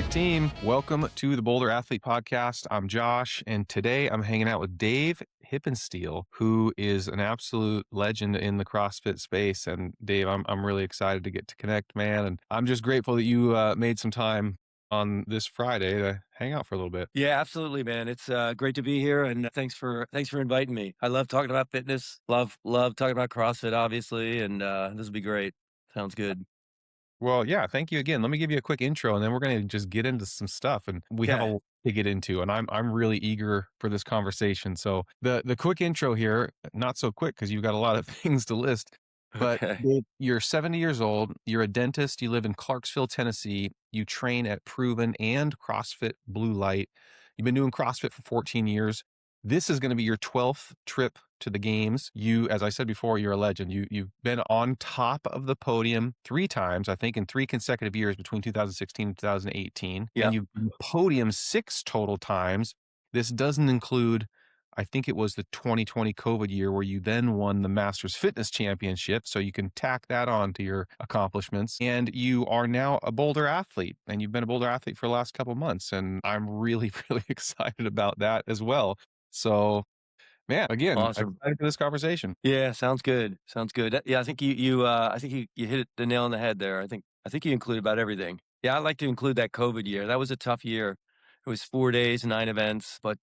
team? Welcome to the Boulder Athlete Podcast. I'm Josh, and today I'm hanging out with Dave Hippenstiel, who is an absolute legend in the CrossFit space. And Dave, I'm really excited to get to connect, man. And I'm just grateful that you made some time on this Friday to hang out for a little bit. Yeah, absolutely, man. It's great to be here, and thanks for inviting me. I love talking about fitness. Love talking about CrossFit, obviously, and this will be great. Sounds good. Well, yeah, thank you again. Let me give you a quick intro, and then we're going to just get into some stuff. And we have a Okay. lot to get into, and I'm really eager for this conversation. So the quick intro here, not so quick because you've got a lot of things to list. But Okay. you're 70 years old. You're a dentist. You live in Clarksville, Tennessee. You train at Proven and CrossFit Blue Light. You've been doing CrossFit for 14 years. This is going to be your 12th trip to the games. You, as I said before, you're a legend. You've been on top of the podium 3 times, I think, in 3 consecutive years between 2016 and 2018. And Yep. you've been podium 6 total times. This doesn't include, I think it was the 2020 COVID year where you then won the Masters Fitness Championship. So you can tack that on to your accomplishments. And you are now a Boulder athlete, and you've been a Boulder athlete for the last couple of months. And I'm really, really excited about that as well. So, man, again, I'm Awesome. excited for this conversation. Yeah, sounds good. Sounds good. Yeah, I think you hit the nail on the head there. I think you include about everything. Yeah, I like to include that COVID year. That was a tough year. It was 4 days, 9 events, but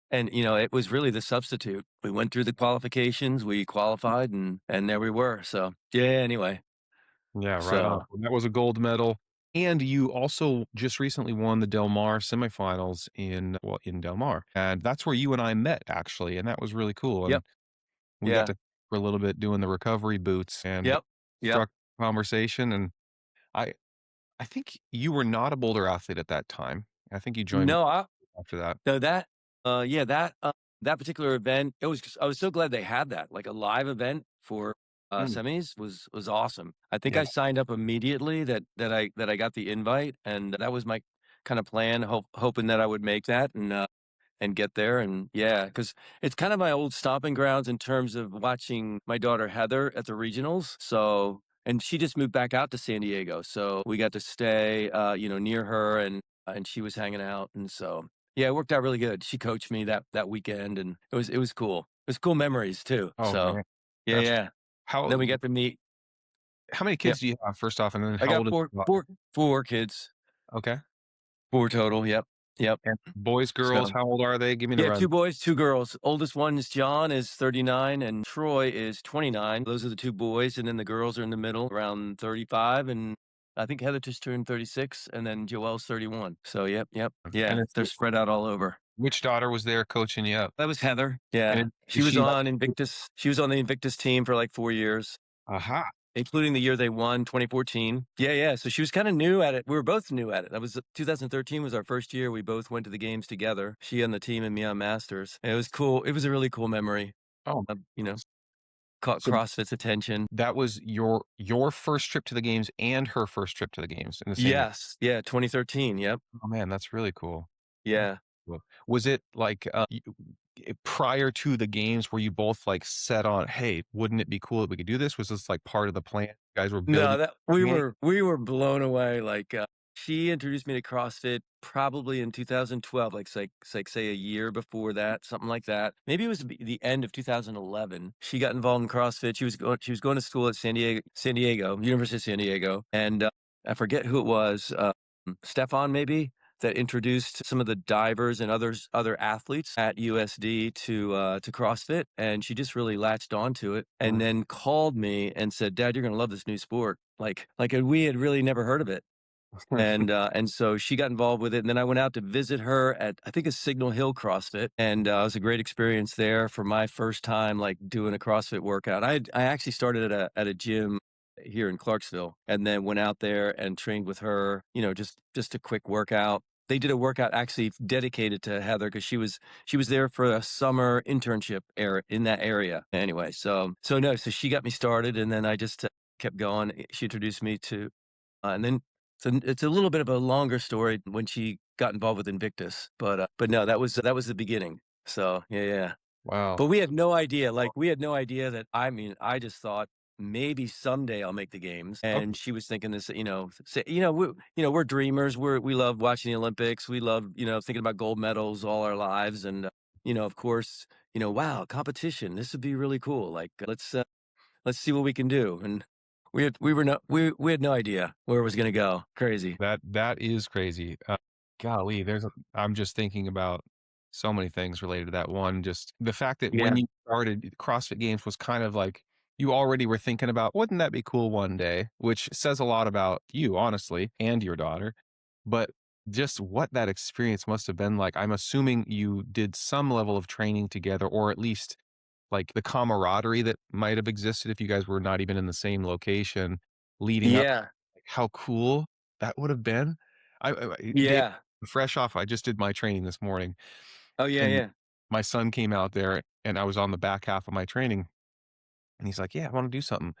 and it was really the substitute. We went through the qualifications, we qualified, and there we were. So yeah. Anyway, Yeah, right on. so That was a gold medal. And you also just recently won the Del Mar semifinals in Del Mar. And that's where you and I met, actually. And that was really cool. yep. And we got Yeah. to for a little bit doing the recovery boots and Yep. Yep. struck conversation. And I I think you were not a Boulder athlete at that time. I think you joined No, I after that. no that yeah, that particular event, I was so glad they had that, like a live event for Mm, semis was awesome. I think yeah. I signed up immediately that I got the invite, and that was my kind of plan, hoping that I would make that and get there. And yeah, because it's kind of my old stomping grounds in terms of watching my daughter Heather at the regionals. So, and she just moved back out to San Diego, so we got to stay, near her, and she was hanging out, and so yeah, it worked out really good. She coached me that weekend, and it was cool. It was cool memories too. Oh So man. yeah, That's yeah. Then how we got to meet. how many Yep, kids do you have first off? And then I how got old is your daughter? four kids, Okay. four total. Yep, yep. And boys, girls, So. how old are they? Give me the Yeah, run. 2 boys, 2 girls. Oldest one is John, is 39, and Troy is 29. Those are the 2 boys, and then the girls are in the middle, around 35, and I think Heather just turned 36, and then Joelle's 31. So, yep, yep. And Yeah, it's they're spread out all over. which daughter was there coaching you up? That was Heather. And Yeah. She is was she like, on Invictus. She was on the Invictus team for, like, 4 years, aha, including the year they won, 2014. Yeah, yeah, so she was kinda new at it. We were both new at it. That was 2013 was our first year. We both went to the games together. She on the team and me on Masters. And it was cool. It was a really cool memory. oh, Um, you know, caught so CrossFit's attention. that was your first trip to the games and her first trip to the games in the same year. Yes. Yeah, 2013. Yep. Oh man, that's really cool. That's Yeah. cool. Was it like prior to the games where you both like set on, hey, wouldn't it be cool if we could do this? Was this like part of the plan? You guys were No, building. that we were blown away. Like, she introduced me to CrossFit probably in 2012, like say a year before that, something like that. Maybe it was the end of 2011. She got involved in CrossFit. She was going to school at San Diego, University of San Diego, and I forget who it was. Stefan maybe, that introduced some of the divers and other athletes at USD to CrossFit, and she just really latched onto it, and then called me and said, "Dad, you're going to love this new sport." Like we had really never heard of it, and so she got involved with it, and then I went out to visit her at, I think, a Signal Hill CrossFit, and it was a great experience there for my first time like doing a CrossFit workout. I actually started at a gym here in Clarksville, and then went out there and trained with her. Just a quick workout. They did a workout actually dedicated to Heather because she was there for a summer internship in that area. Anyway, so she got me started, and then I just kept going. She introduced me to, and then so it's a little bit of a longer story when she got involved with Invictus, but no, that was the beginning. So yeah, yeah. Wow. But we had no idea. Like, we had no idea that. I mean, I just thought maybe someday I'll make the games. And Okay. she was thinking this, we're dreamers. We love watching the Olympics. We love, thinking about gold medals all our lives. And, of course, wow, competition. This would be really cool. Like, let's see what we can do. And we had no idea where it was going to go. Crazy. That is crazy. Golly, I'm just thinking about so many things related to that. One, just the fact that when Yeah. you started, CrossFit Games was kind of like you already were thinking about, "Wouldn't that be cool one day?" Which says a lot about you, honestly, and your daughter. But just what that experience must have been like. I'm assuming you did some level of training together, or at least, like, the camaraderie that might have existed if you guys were not even in the same location leading up, Yeah. like, how cool that would have been. Dave, Yeah. fresh off, I just did my training this morning, Oh, yeah. and Yeah. my son came out there, and I was on the back half of my training, and he's like, "Yeah, I wanna do something."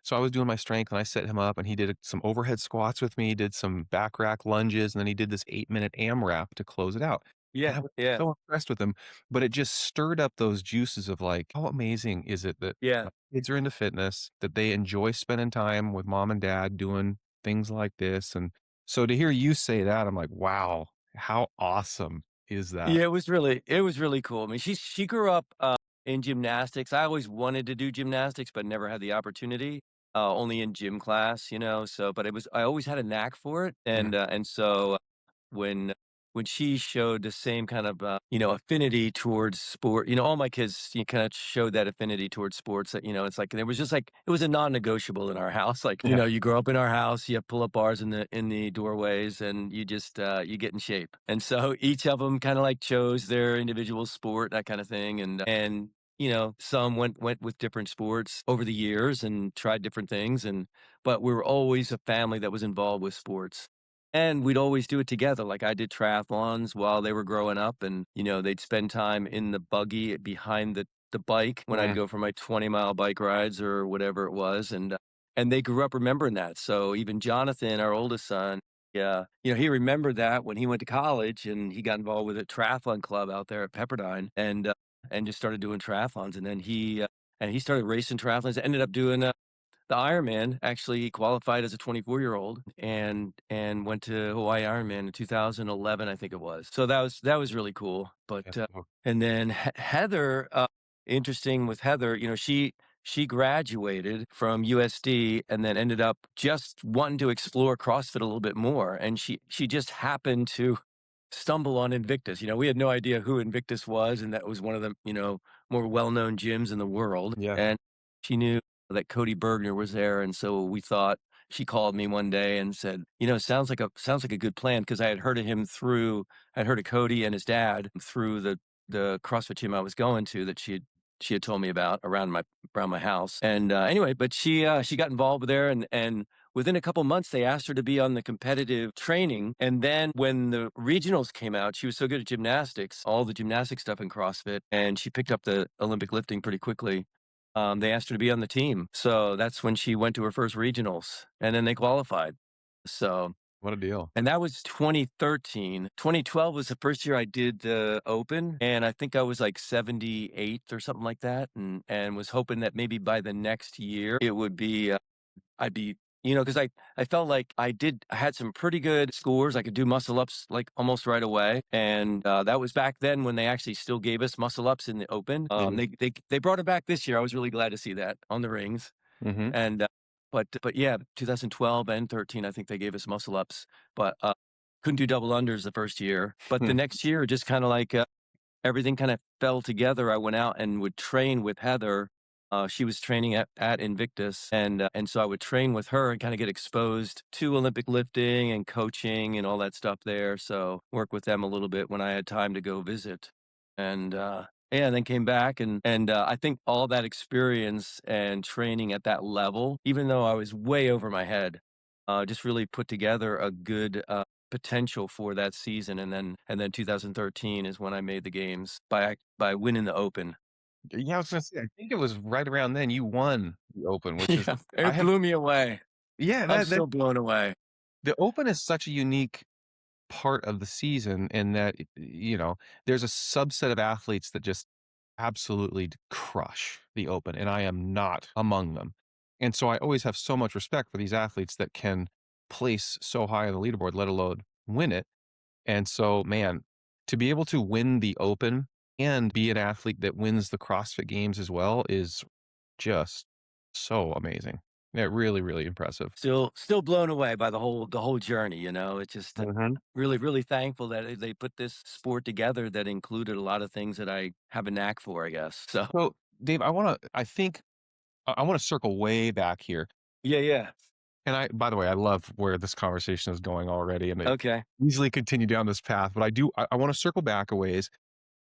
So I was doing my strength, and I set him up, and he did some overhead squats with me, did some back rack lunges, and then he did this 8-minute AMRAP to close it out, and Yeah. I was Yeah. so impressed with him, but it just stirred up those juices of, like, how amazing is it that Yeah. my kids are into fitness, that they enjoy spending time with mom and dad doing things like this, and so to hear you say that, I'm like, "Wow, how awesome is that?" Yeah, it was really cool. I mean, she grew up, in gymnastics. I always wanted to do gymnastics, but never had the opportunity, only in gym class, but I always had a knack for it, Mhm. and so when when she showed the same kind of, affinity towards sport, all my kids, kind of showed that affinity towards sports that, it's like there was just like it was a non-negotiable in our house. Like, Yeah. you grow up in our house, you have pull-up bars in the doorways, and you just you get in shape. And so each of them kind of like chose their individual sport, that kind of thing. And some went with different sports over the years and tried different things. But we were always a family that was involved with sports. And we'd always do it together. Like I did triathlons while they were growing up, and they'd spend time in the buggy behind the bike when I'd Mm. go for my 20-mile bike rides or whatever it was, and they grew up remembering that. So even Jonathan, our oldest son, yeah, he remembered that when he went to college and he got involved with a triathlon club out there at Pepperdine, and just started doing triathlons, and then he started racing triathlons. Ended up doing the Ironman. Actually, he qualified as a 24-year-old and went to Hawaii Ironman in 2011, I think it was. So that was really cool. But Yes. and then Heather, interesting with Heather, she graduated from USD and then ended up just wanting to explore CrossFit a little bit more, and she just happened to stumble on Invictus. We had no idea who Invictus was, and that was one of the more well-known gyms in the world, Yeah. and she knew that Cody Bergner was there, and so we thought she called me one day and said, "Sounds like a good plan," because I'd heard of Cody and his dad through the CrossFit gym I was going to that she had told me about around my house. And anyway, but she got involved there, and within a couple months they asked her to be on the competitive training. And then when the regionals came out, she was so good at gymnastics, all the gymnastic stuff in CrossFit, and she picked up the Olympic lifting pretty quickly. They asked her to be on the team. So that's when she went to her first regionals, and then they qualified. So, What a deal. and that was 2013. 2012 was the first year I did the open, and I think I was like 78th or something like that, and was hoping that maybe by the next year it would be I'd be, because I felt like I had some pretty good scores. I could do muscle ups like almost right away, and that was back then when they actually still gave us muscle ups in the open. Mhm. They brought it back this year. I was really glad to see that on the rings. Mhm. And but yeah, 2012 and 13, I think they gave us muscle ups, but couldn't do double unders the first year. But the next year, just kind of like everything kind of fell together. I went out and would train with Heather. She was training at Invictus, and so I would train with her and kind of get exposed to Olympic lifting and coaching and all that stuff there. So work with them a little bit when I had time to go visit, and yeah, and then came back, and I think all that experience and training at that level, even though I was way over my head, just really put together a good potential for that season. And then 2013 is when I made the games by winning the open. Yeah, I was gonna say, I think it was right around then you won the Open, which is Yeah, I it have blew me away. yeah, I'm that still blown away. the Open is such a unique part of the season in that, there's a subset of athletes that just absolutely crush the Open, and I am not among them. And so I always have so much respect for these athletes that can place so high on the leaderboard, let alone win it. And so, man, to be able to win the Open and be an athlete that wins the CrossFit Games as well is just so amazing. Yeah, really, really impressive. Still blown away by the whole journey, you know? It's just, Mhm. really, really thankful that they put this sport together that included a lot of things that I have a knack for, I guess. So, So, Dave, I think I want to circle way back here. yeah, yeah. And by the way, I love where this conversation is going already and it Okay. easily continue down this path. But I want to circle back a ways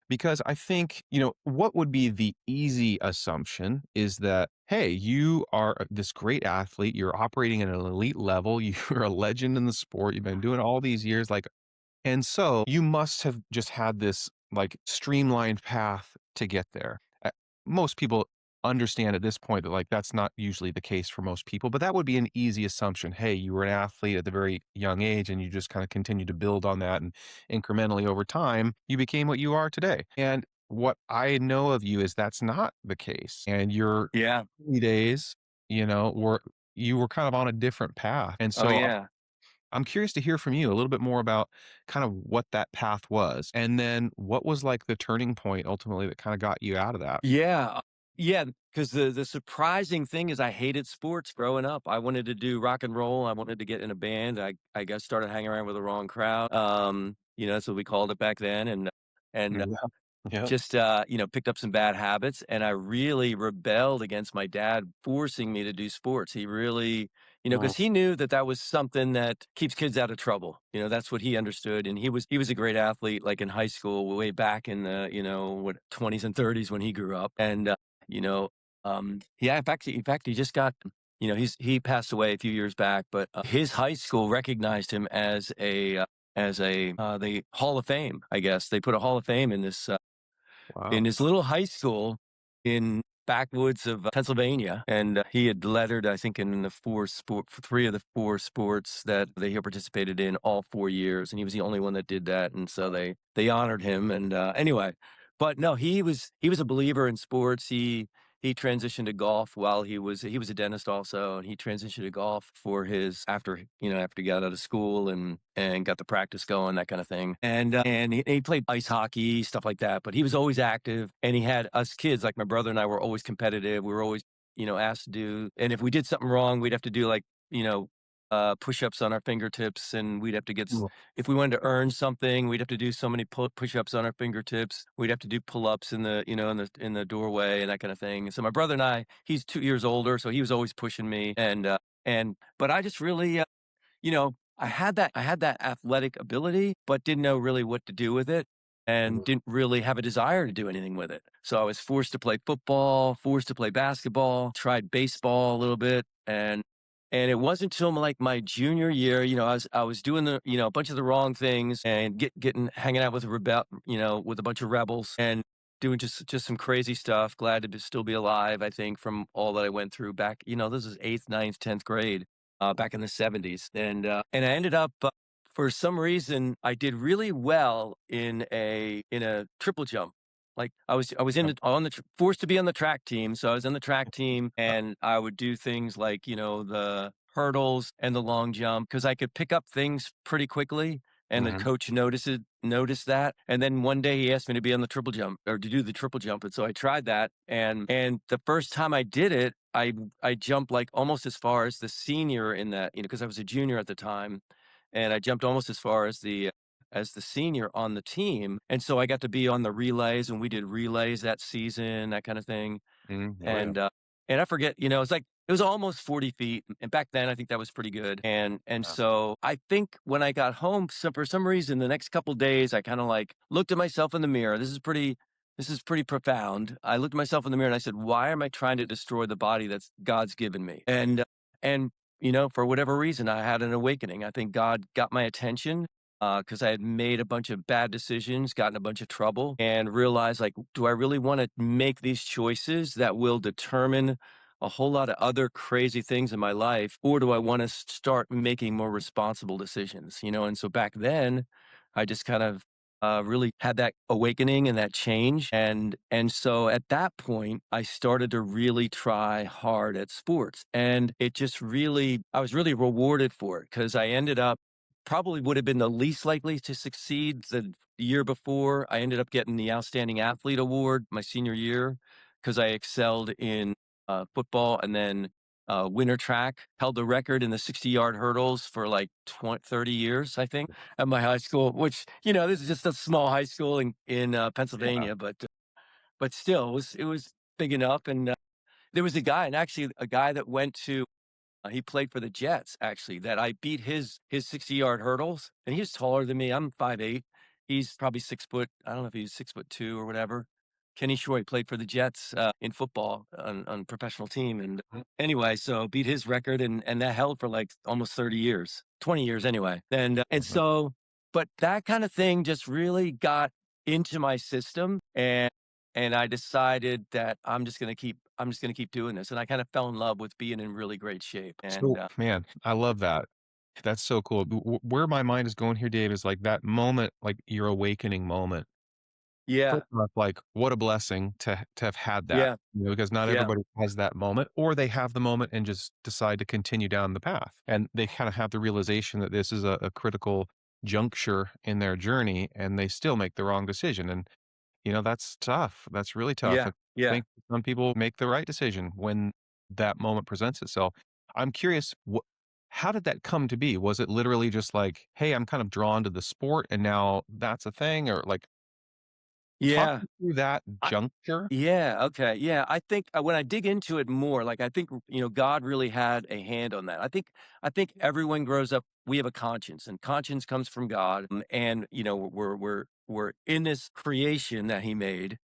because I think, what would be the easy assumption is that, hey, you are this great athlete. You're operating at an elite level. You're a legend in the sport. You've been doing all these years. And so you must have just had this like streamlined path to get there. Most people understand at this point that like that's not usually the case for most people, but that would be an easy assumption. Hey, you were an athlete at the very young age and you just kind of continue to build on that and incrementally over time, you became what you are today. And what I know of you is that's not the case. And your Yeah. early days, were you were kind of on a different path. And Oh, so yeah. I'm curious to hear from you a little bit more about kind of what that path was, and then what was like the turning point ultimately that kind of got you out of that? Yeah. Yeah, because the surprising thing is I hated sports growing up. I wanted to do rock and roll. I wanted to get in a band. I guess started hanging around with the wrong crowd. That's what we called it back then, and Yeah. Yeah. just, picked up some bad habits, and I really rebelled against my dad forcing me to do sports. He really, Mm, because he knew that that was something that keeps kids out of trouble. That's what he understood, and he was a great athlete, like, in high school way back in the, 20s and 30s when he grew up, and, you know, yeah, in fact, he just got he passed away a few years back, but, his high school recognized him as the Hall of Fame, I guess. They put a Hall of Fame in wow. his little high school in backwoods of Pennsylvania, and he had lettered, I think, in the three of the four sports that he had participated in all 4 years, and he was the only one that did that, and so they honored him. And anyway, but no, he was a believer in sports. He transitioned to golf while he was a dentist also, and he transitioned to golf for his after he got out of school and got the practice going, that kind of thing. And he played ice hockey, stuff like that. But he was always active, and he had us kids, like my brother and I, were always competitive. We were always asked to do, and if we did something wrong, we'd have to do like push-ups on our fingertips, and we'd have to Mm, if we wanted to earn something, we'd have to do so many push-ups on our fingertips. We'd have to do pull-ups in the doorway and that kind of thing. So my brother and I, he's 2 years older, so he was always pushing me, and but I just really I had that athletic ability, but didn't know really what to do with it, and mm, didn't really have a desire to do anything with it. So I was forced to play football, forced to play basketball, tried baseball a little bit, and it wasn't until like my junior year, I was doing a bunch of the wrong things and getting hanging out with with a bunch of rebels and doing just some crazy stuff. Glad to still be alive, I think, from all that I went through back. This is eighth, ninth, 10th grade, back in the 70s, and I ended up. For some reason, I did really well in a triple jump. Like I was yeah, forced to be on the track team, so I was in the track team, and I would do things like the hurdles and the long jump because I could pick up things pretty quickly, and the mhm, coach noticed that, and then one day he asked me to be on the triple jump or to do the triple jump, and so I tried that, and the first time I did it, I jumped like almost as far as the senior in that, because I was a junior at the time, and I jumped almost as far as the senior on the team, and so I got to be on the relays, and we did relays that season, that kind of thing, oh yeah, and I forget, it's like it was almost 40 feet, and back then I think that was pretty good, and yeah, so I think when I got home, for some reason, the next couple days, I kind of like looked at myself in the mirror. This is pretty profound. I looked at myself in the mirror and I said, "Why am I trying to destroy the body that's God's given me?" And for whatever reason, I had an awakening. I think God got my attention because I had made a bunch of bad decisions, gotten a bunch of trouble, and realized, like, do I really want to make these choices that will determine a whole lot of other crazy things in my life, or do I want to start making more responsible decisions? And so back then, I just kind of really had that awakening and that change. And so at that point, I started to really try hard at sports. And it just really, I was really rewarded for it because I ended up probably would have been the least likely to succeed the year before. I ended up getting the Outstanding Athlete Award my senior year because I excelled in football and then winter track, held the record in the 60-yard hurdles for like 20, 30 years, I think at my high school, which, this is just a small high school in Yeah. Pennsylvania, but still, it was big enough. And there was a guy, and actually a guy that went to he played for the Jets, actually, that I beat his 60-yard hurdles, and he's taller than me. I'm 5'8". He's probably 6 foot. I don't know if he's 6'2" or whatever. Kenny Short played for the Jets in football on professional team, and anyway, so beat his record, and that held for like almost 30 years, 20 years anyway. And Mhm. so, but that kind of thing just really got into my system, and I decided that I'm just gonna keep doing this. And I kind of fell in love with being in really great shape. And So, man, I love that. That's so cool. Where my mind is going here, Dave, is like that moment, like your awakening moment. yeah, First off, like, what a blessing to have had that, yeah, because not yeah, everybody has that moment, or they have the moment and just decide to continue down the path, and they kinda have the realization that this is a critical juncture in their journey, and they still make the wrong decision, and, that's tough. That's really tough, yeah, and I yeah. think some people make the right decision when that moment presents itself. I'm curious, how did that come to be? Was it literally just like, "Hey, I'm kind of drawn to the sport, and now that's a thing," or, like, talk Yeah. me through that I juncture. Yeah, okay, yeah, I think, when I dig into it more, like, I think, God really had a hand on that. I think everyone grows up we have a conscience, and conscience comes from God, and, we're in this creation that He made,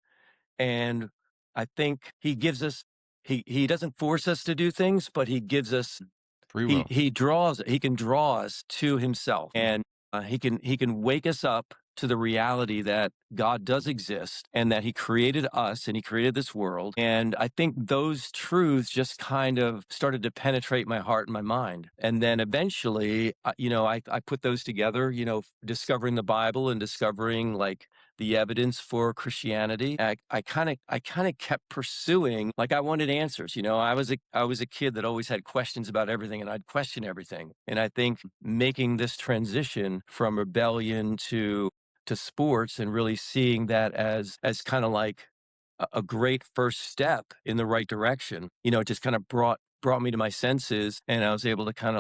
and I think He doesn't force us to do things, but He gives us Free he will. he can draw us to himself, and he can wake us up to the reality that God does exist and that he created us and he created this world. And I think those truths just kind of started to penetrate my heart and my mind. And then eventually, I put those together, discovering the Bible and discovering like the evidence for Christianity. I kind of kept pursuing, like I wanted answers. I was a kid that always had questions about everything, and I'd question everything. And I think making this transition from rebellion to sports and really seeing that as kind of like a great first step in the right direction, it just kind of brought me to my senses, and I was able to kind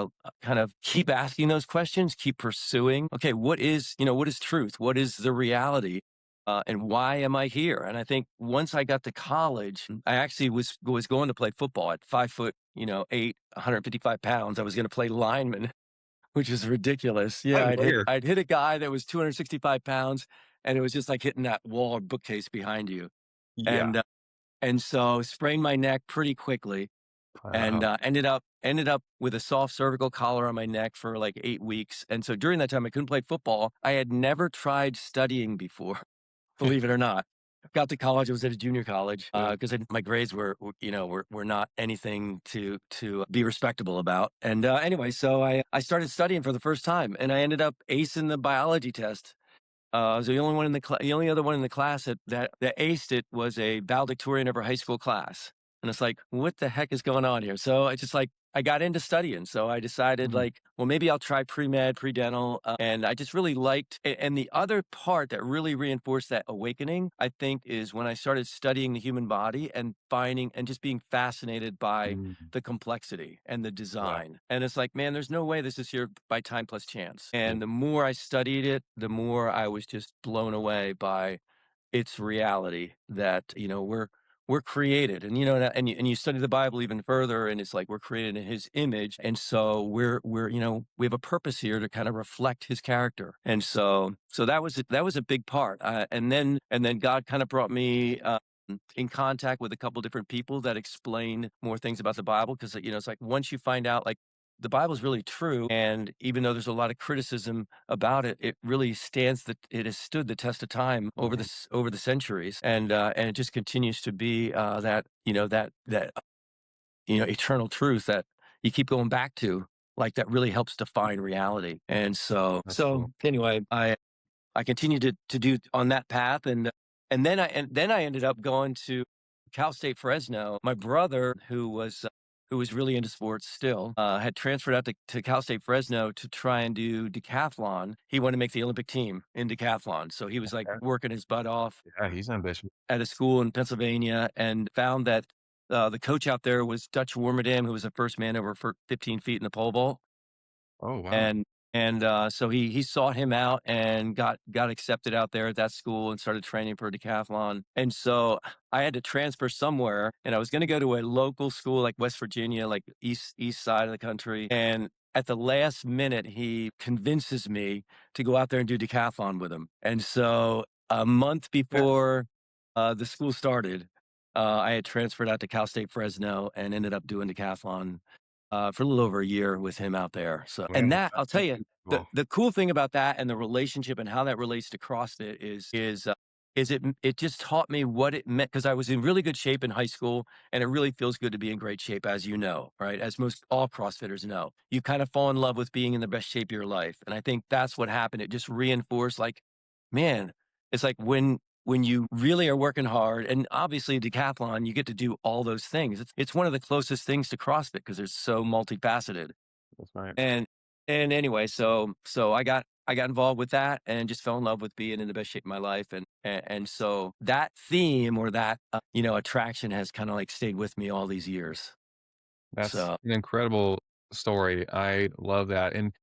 of keep asking those questions, keep pursuing. Okay, what is truth? What is the reality? And why am I here? And I think once I got to college, I actually was going to play football at 5 foot, 8, 155 pounds. I was going to play lineman, which is ridiculous. Yeah, Same I'd hit here. I'd hit a guy that was 265 pounds, and it was just like hitting that wall or bookcase behind you. Yeah. And so sprained my neck pretty quickly, and Wow. ended up with a soft cervical collar on my neck for like 8 weeks. And so during that time, I couldn't play football. I had never tried studying before, believe it or not. Got to college. I was at a junior college because my grades were not anything to be respectable about. And anyway, so I started studying for the first time, and I ended up acing the biology test. I was the only one in the only other one in the class that aced it was a valedictorian of her high school class. And it's like, what the heck is going on here? So I just like I got into studying. So I decided Mhm. like, well, maybe I'll try pre-med, pre-dental. And I just really liked and the other part that really reinforced that awakening, I think, is when I started studying the human body and finding and just being fascinated by Mm. the complexity and the Yeah. design. And it's like, man, there's no way this is here by time plus chance. Yeah. And the more I studied it, the more I was just blown away by its reality that, we're created. And and you study the Bible even further, and it's like we're created in his image. And so we have a purpose here to kind of reflect his character. And so that was a big part. And then God kind of brought me in contact with a couple different people that explain more things about the Bible, because it's like once you find out like the Bible is really true, and even though there's a lot of criticism about it, it really it has stood the test of time Mhm. over the centuries, and it just continues to be that eternal truth that you keep going back to, like that really helps define reality. And so That's so cool. anyway, I continued to do on that path, and then I ended up going to Cal State Fresno. My brother, who was really into sports still, had transferred out to Cal State Fresno to try and do decathlon. He wanted to make the Olympic team in decathlon, so he was like Yeah, working his butt off yeah, he's ambitious. at a school in Pennsylvania, and found that the coach out there was Dutch Warmerdam, who was the first man over 15 feet in the pole vault. Oh, wow. And so he sought him out and got accepted out there at that school and started training for decathlon. And so I had to transfer somewhere, and I was going to go to a local school like West Virginia, like east side of the country. And at the last minute, he convinces me to go out there and do decathlon with him. And so a month Yeah, before the school started, I had transferred out to Cal State Fresno and ended up doing decathlon for a little over a year with him out there. So, man, and that I'll that's tell you, unbelievable. the cool thing about that and the relationship and how that relates to CrossFit is it just taught me what it meant, because I was in really good shape in high school, and it really feels good to be in great shape, as you know, right? As most all CrossFitters know, you kind of fall in love with being in the best shape of your life, and I think that's what happened. It just reinforced, like, man, it's like when you really are working hard, and obviously decathlon, you get to do all those things. It's one of the closest things to CrossFit because it's so multifaceted. That's right. And anyway, so I got involved with that and just fell in love with being in the best shape of my life, and so that theme, or that attraction, has kind of like stayed with me all these years. That's So an incredible story. I love that. And,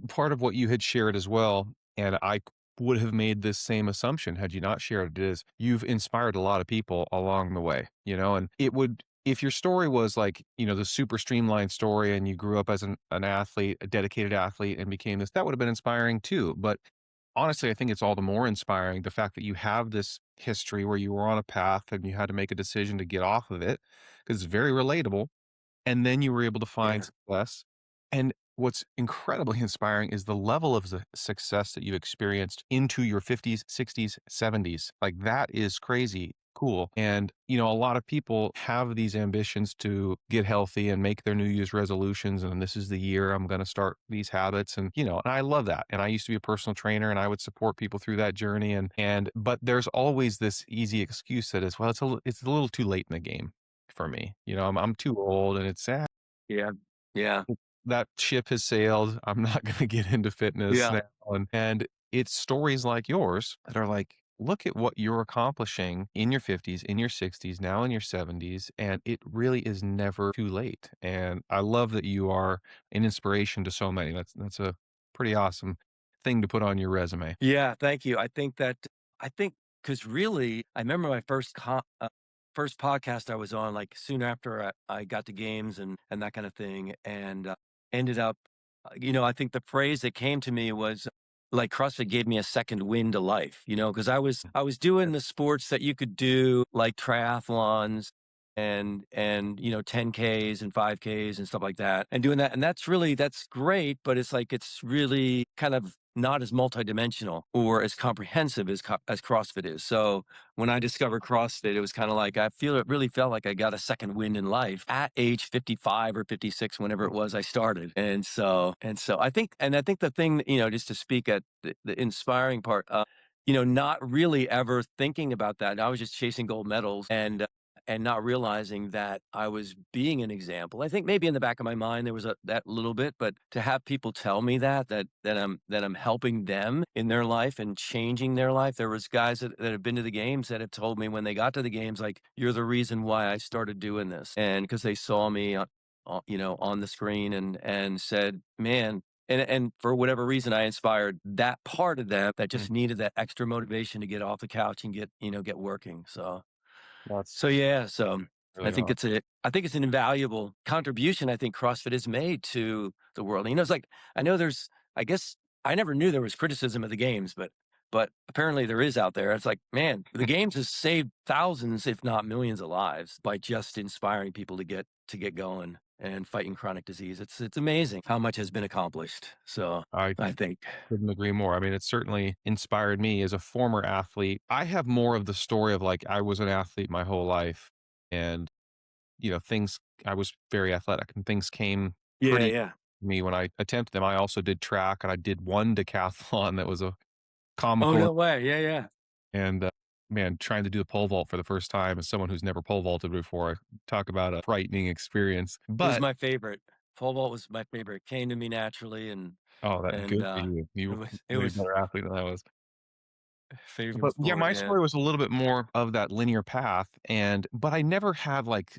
part of what you had shared as well, and I would have made this same assumption had you not shared it, is you've inspired a lot of people along the way, and it would, if your story was like, the super streamlined story and you grew up as an athlete, a dedicated athlete and became this, that would have been inspiring too. But honestly, I think it's all the more inspiring the fact that you have this history where you were on a path and you had to make a decision to get off of it because it's very relatable, and then you were able to find yeah, success. And what's incredibly inspiring is the level of success that you've experienced into your 50s, 60s, 70s. Like that is crazy cool. And, a lot of people have these ambitions to get healthy and make their New Year's resolutions. And this is the year I'm going to start these habits. And I love that. And I used to be a personal trainer and I would support people through that journey. But there's always this easy excuse that is, well, it's a little too late in the game for me. I'm too old and it's sad. yeah, yeah, That ship has sailed. I'm not gonna get into fitness yeah. now, and it's stories like yours that are like, "Look at what you're accomplishing in your 50s, in your 60s, now in your 70s, and it really is never too late." And I love that you are an inspiration to so many. That's a pretty awesome thing to put on your resume. Yeah, thank you. I think because really, I remember my first podcast I was on, like soon after I got to games and that kind of thing, and ended up, I think the phrase that came to me was like CrossFit gave me a second wind to life, because I was doing the sports that you could do, like triathlons and 10Ks and 5Ks and stuff like that, and doing that, and that's great, but it's like it's really kind of not as multidimensional or as comprehensive as CrossFit is. So when I discovered CrossFit, it was kind of like it really felt like I got a second wind in life at age 55 or 56, whenever it was I started. And so I think the thing, just to speak at the inspiring part, not really ever thinking about that. I was just chasing gold medals and not realizing that I was being an example. I think maybe in the back of my mind there was that little bit, but to have people tell me that I'm helping them in their life and changing their life. There was guys that have been to the games that have told me when they got to the games, like, you're the reason why I started doing this, and because they saw me on the screen, and said, man. And for whatever reason, I inspired that part of them that Mm, just needed that extra motivation to get off the couch and get working. that's So yeah, so I really think awesome. I think it's an invaluable contribution I think CrossFit has made to the world. It's like, I know I guess I never knew there was criticism of the games, but apparently there is out there. It's like, man, the games has saved thousands, if not millions of lives by just inspiring people to get going and fighting chronic disease. It's amazing how much has been accomplished. So I I think. couldn't agree more. I mean, it certainly inspired me as a former athlete. I have more of the story of like I was an athlete my whole life and, things I was very athletic and things came Yeah, pretty yeah. to me when I attempted them. I also did track and I did one decathlon that was a Oh, comical. no way. Yeah, yeah. And, man, trying to do a pole vault for the first time as someone who's never pole vaulted before, talk about a frightening experience. It was But my favorite. Pole vault was my favorite. It came to me naturally, oh, that and, good for you. it You was it way was better athlete than I was. favorite But, yeah, sport, my yeah. story was a little bit more of that linear path, but I never had, like,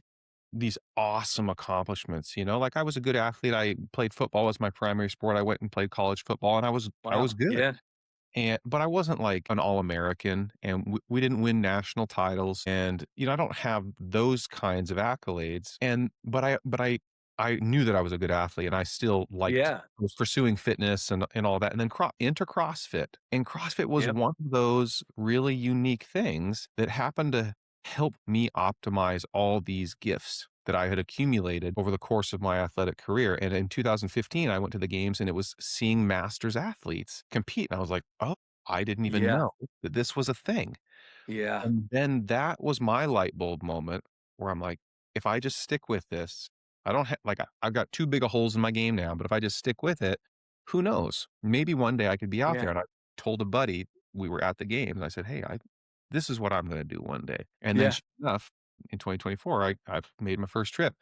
these awesome accomplishments, you know? Like, I was a good athlete, I played football as my primary sport, I went and played college football, and I was Wow. good. Yeah. But I wasn't like an All-American, and we didn't win national titles, and, I don't have those kinds of accolades, but I knew that I was a good athlete, and I still liked Yeah. was pursuing fitness and all that, and then into CrossFit, and CrossFit was Yep. one of those really unique things that happened to help me optimize all these gifts that I had accumulated over the course of my athletic career. And in 2015, I went to the games and it was seeing masters athletes compete. And I was like, oh, I didn't even Yeah. know that this was a thing. Yeah. And then that was my light bulb moment where I'm like, if I just stick with this, I don't have like I've got too big of holes in my game now, but if I just stick with it, who knows? Maybe one day I could be out there. Yeah. And I told a buddy, we were at the games, and I said, hey, this is what I'm going to do one day. And then Yeah. sure enough, in 2024, I've made my first trip.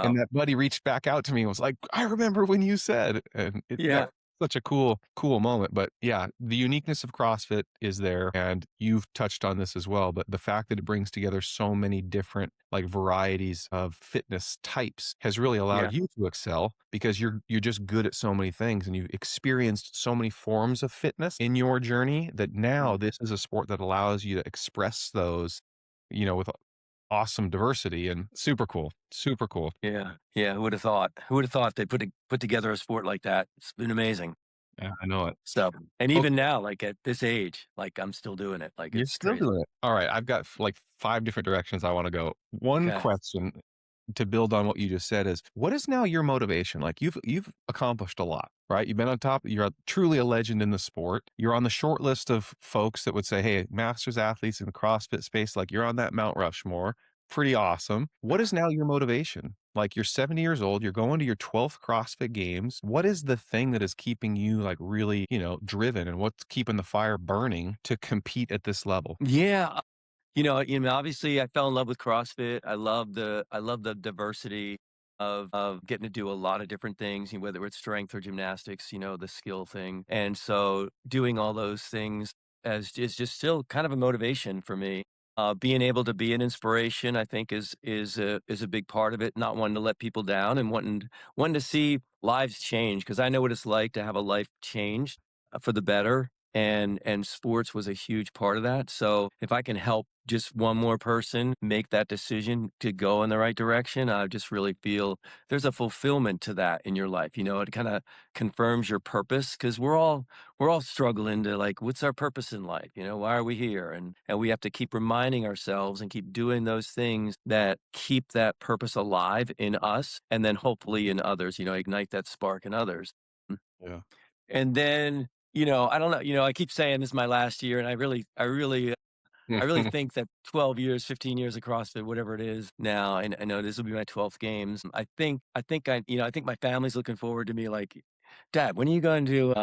And Wow. that buddy reached back out to me and was like, "I remember when you said," and that Yeah. was such a cool moment, but yeah, the uniqueness of CrossFit is there, and you've touched on this as well, but the fact that it brings together so many different, like, varieties of fitness types has really allowed Yeah. you to excel because you're just good at so many things, and you've experienced so many forms of fitness in your journey that now Mm. this is a sport that allows you to express those, with awesome diversity and super cool, super cool. Yeah. Yeah. Who would have thought? Who would have thought they put together a sport like that? It's been amazing. Yeah, I know it. So, and Oh, even now, like at this age, like I'm still doing it. Like you're it's still crazy. doing it. Alright, I've got like 5 different directions I wanna go. One Okay. question to build on what you just said is, what is now your motivation? Like, you've accomplished a lot, right? You've been on top, you're truly a legend in the sport. You're on the short list of folks that would say, "Hey, masters athletes in the CrossFit space," like, you're on that Mount Rushmore. Pretty awesome. What is now your motivation? Like, you're 70 years old, you're going to your 12th CrossFit Games. What is the thing that is keeping you, like, really, driven, and what's keeping the fire burning to compete at this level? Yeah. Obviously, I fell in love with CrossFit. I love the diversity of getting to do a lot of different things, whether it's strength or gymnastics, the skill thing. And so doing all those things as is just still kind of a motivation for me. Being able to be an inspiration, I think, is a big part of it. Not wanting to let people down and wanting to see lives change because I know what it's like to have a life changed for the better, and sports was a huge part of that. So if I can help just one more person make that decision to go in the right direction, I just really feel there's a fulfillment to that in your life. It kind of confirms your purpose because we're all struggling to, like, what's our purpose in life? Why are we here? And we have to keep reminding ourselves and keep doing those things that keep that purpose alive in us and then hopefully in others, ignite that spark in others. Yeah. And then, I don't know, I keep saying this is my last year, and I really think that 12 years, 15 years of CrossFit, whatever it is now, and I know this will be my 12th games. I think my family's looking forward to me like, Dad, when are you going to,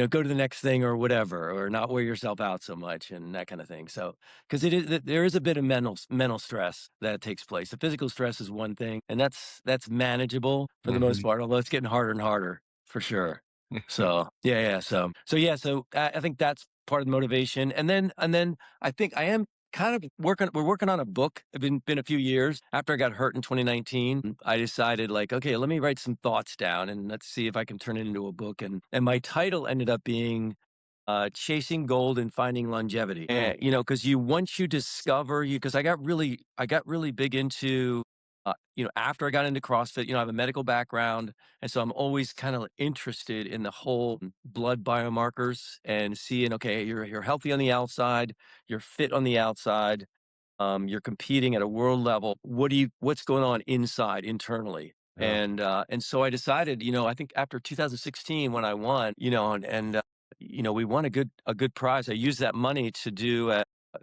go to the next thing or whatever, or not wear yourself out so much and that kind of thing. So, because there is a bit of mental stress that takes place. The physical stress is one thing, and that's manageable for the most Mhm. part, although it's getting harder and harder for sure. So yeah, yeah. So I think that's part of the motivation, and then I think I am kind of working. We're working on a book. It's been a few years after I got hurt in 2019. I decided, like, okay, let me write some thoughts down and let's see if I can turn it into a book. And my title ended up being chasing gold and finding longevity. Mm, And, because once you discover because I got really big into, after I got into CrossFit, I have a medical background. And so I'm always kind of interested in the whole blood biomarkers and seeing, okay, you're healthy on the outside, you're fit on the outside, you're competing at a world level. What's going on inside internally? yeah. And so I decided, I think after 2016 when I won, we won a good prize. I used that money to do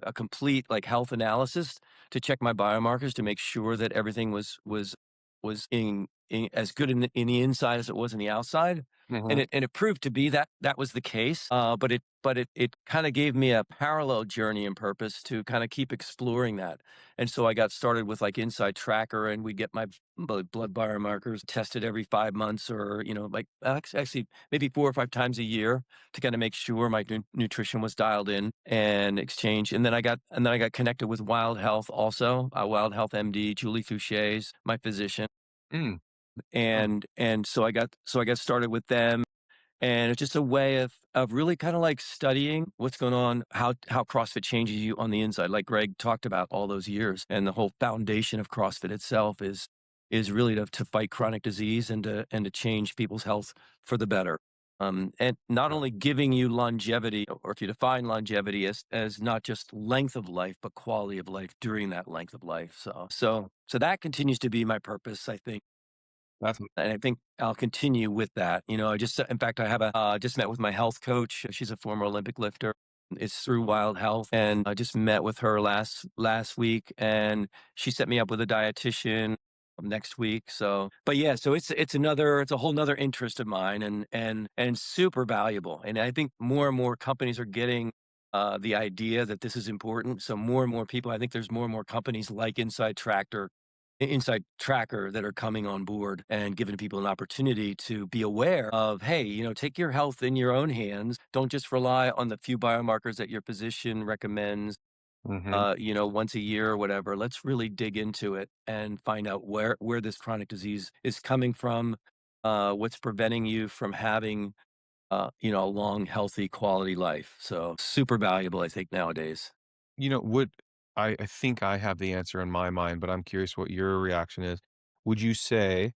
a complete, like, health analysis to check my biomarkers to make sure that everything was in as good in the inside as it was in the outside. Mhm. And it proved to be that that was the case. But it kind of gave me a parallel journey and purpose to kind of keep exploring that. And so I got started with like Inside Tracker, and we get my blood biomarkers tested every 5 months, or like actually maybe 4 or 5 times a year, to kind of make sure my nutrition was dialed in and exchange. And then I got connected with Wild Health also. Wild Health MD Julie Foucher's my physician, Mm. Oh. and so I got started with them, and it's just a way of really kind of like studying what's going on, how CrossFit changes you on the inside, like Greg talked about all those years. And the whole foundation of CrossFit itself is really to fight chronic disease and to change people's health for the better. And not only giving you longevity, or if you define longevity as not just length of life, but quality of life during that length of life. So that continues to be my purpose, I think, That's and I think I'll continue with that. In fact, I have just met with my health coach. She's a former Olympic lifter. It's through Wild Health, and I just met with her last week, and she set me up with a dietitian next week. But yeah, so it's a whole nother interest of mine, and super valuable. And I think more and more companies are getting the idea that this is important. So more and more people, I think there's more and more companies like Inside Tracker that are coming on board and giving people an opportunity to be aware of, hey, take your health in your own hands. Don't just rely on the few biomarkers that your physician recommends, Mhm. once a year or whatever. Let's really dig into it and find out where this chronic disease is coming from, what's preventing you from having, a long, healthy, quality life. So super valuable, I think, nowadays. Would I think I have the answer in my mind, but I'm curious what your reaction is. Would you say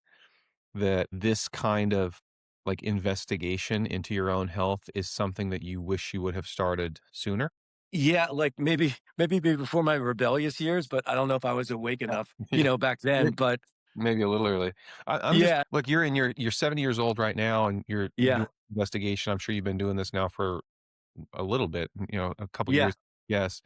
that this kind of, like, investigation into your own health is something that you wish you would have started sooner? Yeah, like maybe before my rebellious years, but I don't know if I was awake enough, Yeah. back May then. But maybe a little early. I'm just yeah, look, you're 70 years old right now, and you're doing yeah, investigation. I'm sure you've been doing this now for a little bit, a couple yeah, years. Yes.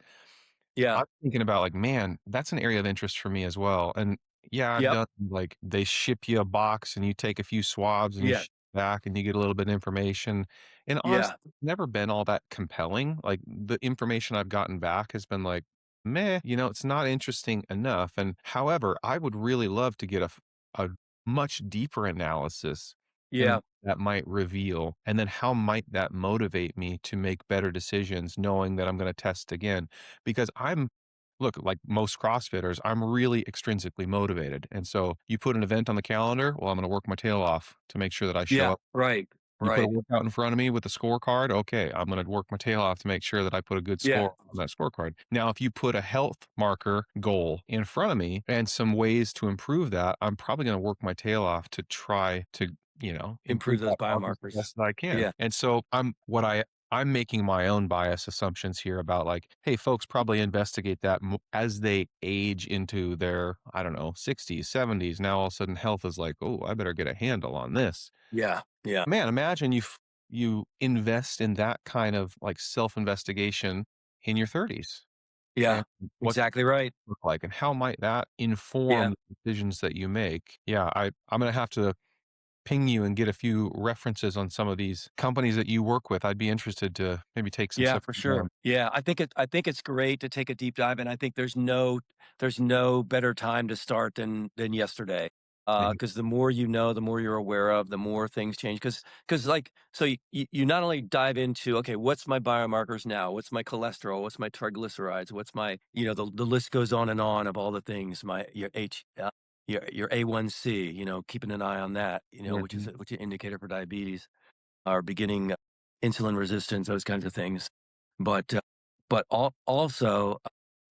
yeah, I'm thinking about, like, man, that's an area of interest for me as well, and, yeah, I've yep, done, like, they ship you a box and you take a few swabs and you yeah, ship it back and you get a little bit of information, and honestly, yeah, it's never been all that compelling. Like, the information I've gotten back has been like, "Meh," it's not interesting enough. And however, I would really love to get a much deeper analysis, and yeah, that might reveal, and then how might that motivate me to make better decisions knowing that I'm gonna test again? Because look, like most CrossFitters, I'm really extrinsically motivated. And so you put an event on the calendar, well, I'm going to work my tail off to make sure that I show yeah, up. right, You put a right, workout in front of me with a scorecard, okay, I'm going to work my tail off to make sure that I put a good yeah, score on that scorecard. Now, if you put a health marker goal in front of me and some ways to improve that, I'm probably going to work my tail off to try to, improve improve those that progress the biomarkers. best that I can. Yeah, And so I'm making my own bias assumptions here about, like, hey, folks probably investigate that as they age into their, I don't know, 60s, 70s. Now all of a sudden health is like, oh, I better get a handle on this. yeah, yeah, Man, imagine you invest in that kind of, like, self-investigation in your 30s, yeah, and what exactly right. look like, and how might that Yeah. inform the decisions that you make? Yeah, I'm gonna have to ping you and get a few references on some of these companies that you work with. I'd be interested to maybe take some Yeah, stuff for from them. sure. Yeah, I think it's great to take a deep dive, and I think there's no better time to start than yesterday. Mhm. Because the more you know, the more you're aware of, the more things change. Because like, so you not only dive into, okay, what's my biomarkers now? What's my cholesterol? What's my triglycerides? What's my, the list goes on of all the things. Your A1C, keeping an eye on that, Mhm. which is an indicator for diabetes, or beginning insulin resistance, those kinds of things. But also,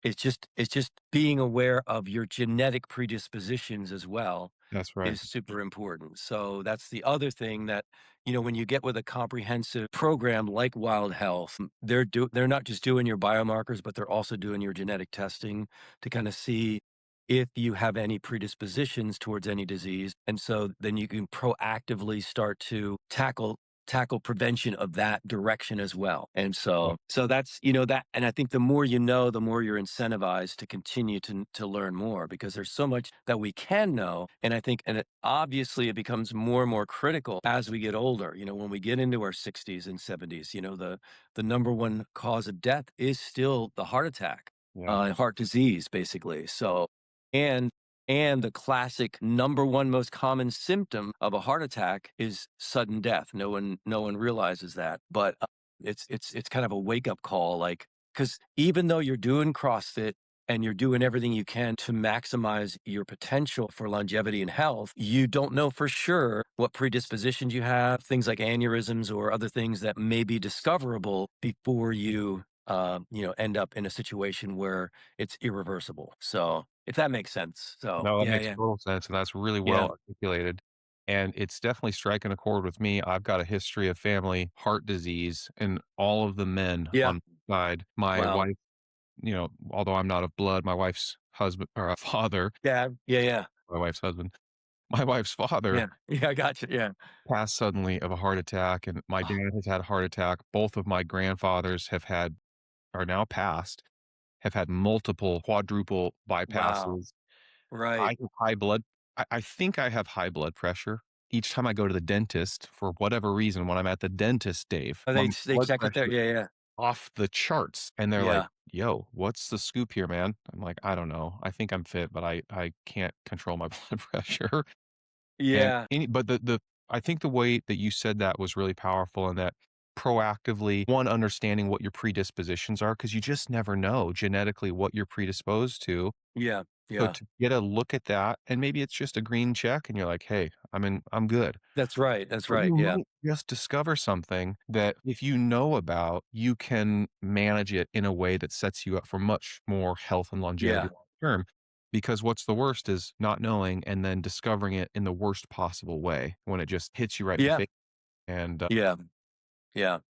it's just being aware of your genetic predispositions as well That's right. is super important. So that's the other thing that, when you get with a comprehensive program like Wild Health, they're not just doing your biomarkers, but they're also doing your genetic testing to kind of see if you have any predispositions towards any disease. And so then you can proactively start to tackle tackle prevention of that direction as well. And Yeah. so that's, that, and I think the more you know, the more you're incentivized to continue to learn more, because there's so much that we can know. And I think, and it, obviously it becomes more and more critical as we get older. When we get into our 60s and 70s, the number one cause of death is still the heart attack, Yeah. heart disease, basically. So, and and the classic number one most common symptom of a heart attack is sudden death. No one realizes that, but it's kind of a wake up call, like, because even though you're doing CrossFit and you're doing everything you can to maximize your potential for longevity and health, you don't know for sure what predispositions you have, things like aneurysms or other things that may be discoverable before you end up in a situation where it's irreversible. So if that makes sense. So No, that yeah, makes yeah, total sense, and that's really yeah, well articulated, and it's definitely striking a chord with me. I've got a history of family heart disease, and all of the men yeah. on my side, my Wow. wife, although I'm not of blood, my wife's husband or a father, Yeah, yeah, yeah, my wife's husband, my wife's father yeah, yeah. I got you. Yeah. passed suddenly of a heart attack, and my Oh, dad has had a heart attack. Both of my grandfathers are now passed, have had multiple quadruple wow. bypasses. I Right. have high blood I think I have high blood pressure. Each time I go to the dentist, for whatever reason, when I'm at the dentist, Dave, Oh, my they blood check it there. pressure Yeah, yeah, off the charts, and they're like, yeah, "Yo, what's the scoop here, man?" I'm like, "I don't know. I think I'm fit, but I can't control my blood pressure." And yeah, the I think the way that you said that was really powerful, and that proactively, one, understanding what your predispositions are, because you just never know genetically what you're predisposed to. yeah, So yeah. to get a look at that, and maybe it's just a green check and you're like, "Hey, I'm good." That's right. That's But right. you Yeah, might just discover something that if you know about, you can manage it in a way that sets you up for much more health and longevity yeah, long term. Because what's the worst is not knowing and then discovering it in the worst possible way when it just hits you right in the yeah, face. And, yeah, yeah.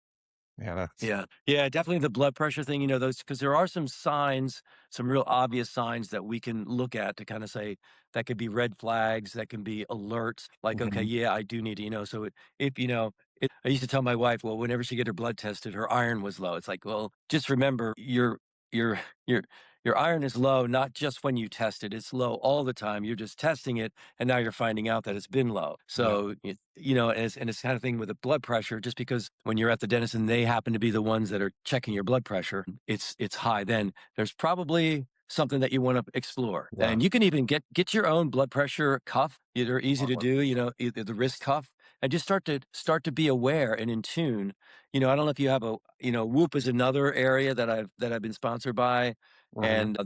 yeah, that's Yeah. Yeah, definitely the blood pressure thing, those, because there are some signs, some real obvious signs that we can look at to kind of say that could be red flags, that can be alerts, like, okay, mhm, yeah, I do need to, so if, I used to tell my wife, well, whenever she get her blood tested, her iron was low. It's like, well, just remember your, your, your iron is low, not just when you test it. It's low all the time. You're just testing it, and now you're finding out that it's been low. yeah, So, and it's kind of thing with the blood pressure, just because when you're at the dentist and they happen to be the ones that are checking your blood pressure, it's high, then there's probably something that you want to explore. yeah, And you can even get your own blood pressure cuff. They're easy to do, either the wrist cuff, and just start to be aware and in tune. I don't know if you have Whoop is another area that I've been sponsored by, mhm. and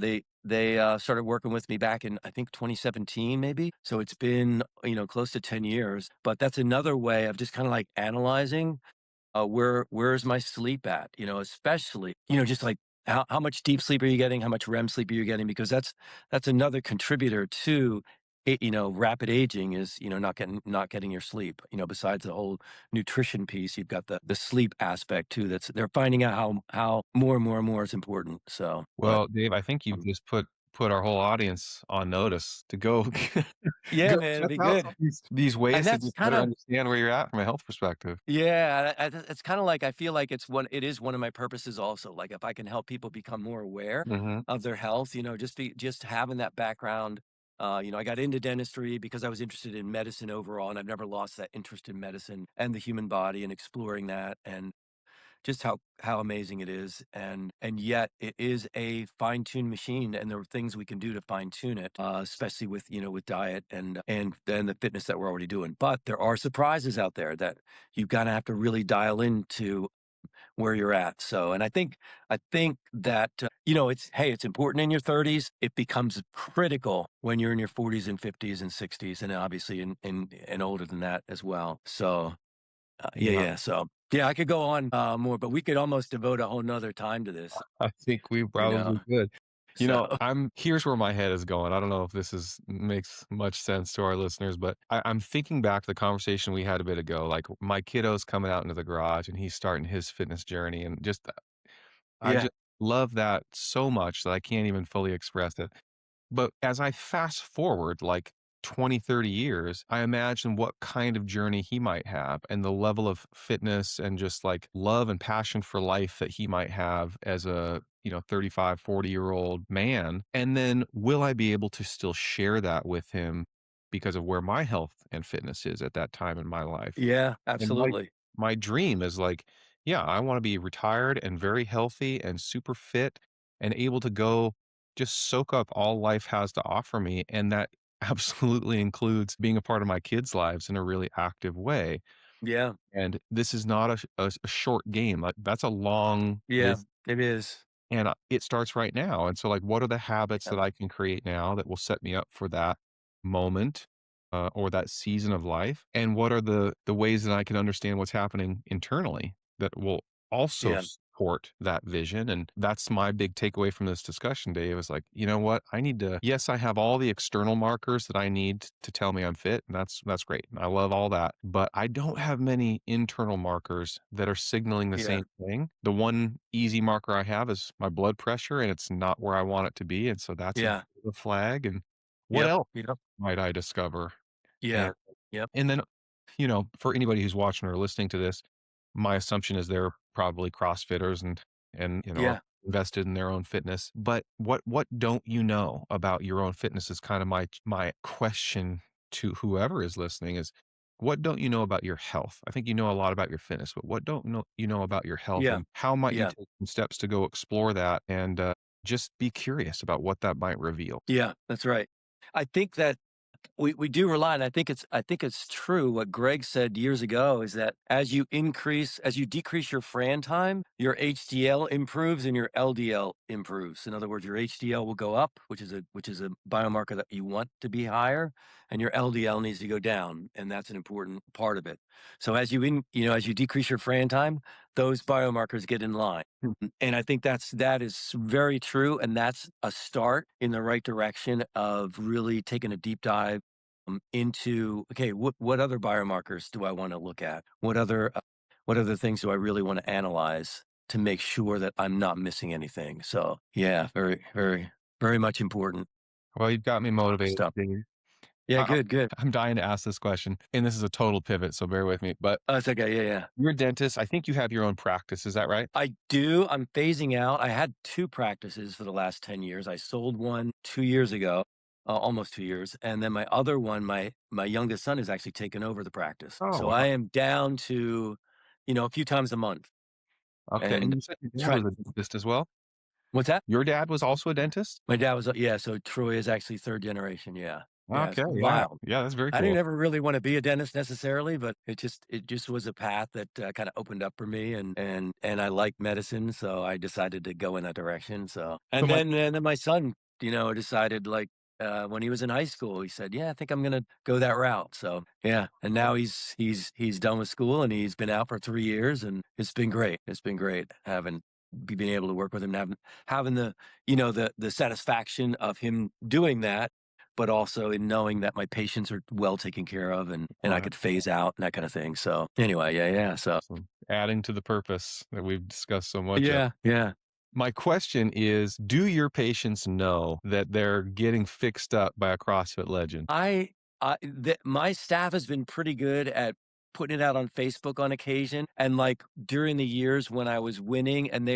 they started working with me back in, I think, 2017, maybe. So it's been, close to 10 years. But that's another way of just kind of like analyzing, where's my sleep at? Especially, just like how much deep sleep are you getting? How much REM sleep are you getting? Because that's another contributor to it, rapid aging is, not getting your sleep. Besides the whole nutrition piece, you've got the sleep aspect too. They're finding out how more and more and more is important. So, but Well, Dave, I think you've um, just put our whole audience on notice to go yeah, go man, it'd check be out some good. of these And ways to that's just kind better of, understand where you're at from a health perspective. yeah, it's kind of like, I feel like it is one of my purposes also. Like, if I can help people become more aware Mhm. of their health, just having that background. I got into dentistry because I was interested in medicine overall, and I've never lost that interest in medicine and the human body and exploring that, and just how amazing it is. And yet it is a fine-tuned machine, and there are things we can do to fine-tune it, especially with diet and then the fitness that we're already doing. But there are surprises out there that you gotta have to really dial into where you're at. So, and I think that, it's important in your 30s. It becomes critical when you're in your 40s and 50s and 60s, and obviously and older than that as well. So, yeah, Yeah, yeah. So, yeah, I could go on more, but we could almost devote a whole nother time to this, I think we you know. probably could. So, I'm here's where my head is going. I don't know if this is makes much sense to our listeners, but I'm thinking back to the conversation we had a bit ago. Like my kiddo's coming out into the garage and he's starting his fitness journey, and I yeah, just love that so much that I can't even fully express it. But as I fast forward, like 20, 30 years, I imagine what kind of journey he might have and the level of fitness and just like love and passion for life that he might have as a, 35, 40-year-old man. And then will I be able to still share that with him because of where my health and fitness is at that time in my life? Yeah, And absolutely. my dream is like, yeah, I wanna be retired and very healthy and super fit and able to go just soak up all life has to offer me, and that absolutely includes being a part of my kids' lives in a really active way, Yeah, and this is not a short game, like, that's a long yeah, vision. it is. And, it starts right now, and so, like, what are the habits Yeah, that I can create now that will set me up for that moment, or that season of life? And what are the ways that I can understand what's happening internally that will also yeah, support that vision? And that's my big takeaway from this discussion, Dave, is like, you know what? I need to yes, I have all the external markers that I need to tell me I'm fit, and that's great. And I love all that, but I don't have many internal markers that are signaling the yeah, same thing. The one easy marker I have is my blood pressure, and it's not where I want it to be, and so that's a bit yeah. of a flag. And what Yep, else yep, might I discover? And yeah, yep, and then, for anybody who's watching or listening to this, my assumption is they're probably CrossFitters and, are yeah, invested in their own fitness. But what don't you know about your own fitness is kind of my question to whoever is listening is what don't you know about your health? I think you know a lot about your fitness, but what don't know you know about your health yeah, and how might you yeah, take some steps to go explore that and just be curious about what that might reveal? yeah, that's right. I think that we do rely, and I think it's true what Greg said years ago is that as you decrease your Fran time, your HDL improves and your LDL improves. In other words, your HDL will go up, which is a biomarker that you want to be higher, and your LDL needs to go down, and that's an important part of it. So as you decrease your Fran time, those biomarkers get in line. And I think that is very true, and that's a start in the right direction of really taking a deep dive into okay, what other biomarkers do I want to look at? What other things do I really want to analyze to make sure that I'm not missing anything? So yeah, very very very much important Well, you've got me motivated, stuff. Dave. Yeah, I good, good. I'm dying to ask this question, and this is a total pivot, so bear with me, but Oh, it's okay. Yeah, yeah. you're a dentist, I think you have your own practice, is that right? I do. I'm phasing out. I had 2 practices for the last 10 years. I sold one 2 years ago, almost 2 years, and then my other one, my youngest son has actually taken over the practice. Oh, So wow. I am down to, a few times a month, Okay, and and you said your dad try was a dentist as well? what's that? Your dad was also a dentist? My dad was yeah, so Troy is actually 3rd generation, yeah. Yeah, it's Okay, yeah. wild. Yeah, that's very I didn't cool. ever really wanna be a dentist necessarily, but it just was a path that, kinda opened up for me, and I like medicine, so I decided to go in that direction, so So and then my son, decided, like, when he was in high school, he said, "Yeah, I think I'm gonna go that route," so, yeah, and now he's done with school, and he's been out for 3 years, and it's been great. It's been great having being able to work with him, having the satisfaction of him doing that, but also in knowing that my patients are well taken care of and I wow, could phase out and that kind of thing. So anyway, yeah, yeah. So awesome. Adding to the purpose that we've discussed so much of. yeah, yeah. My question is, do your patients know that they're getting fixed up by a CrossFit legend? My staff has been pretty good at putting it out on Facebook on occasion, and like during the years when I was winning, and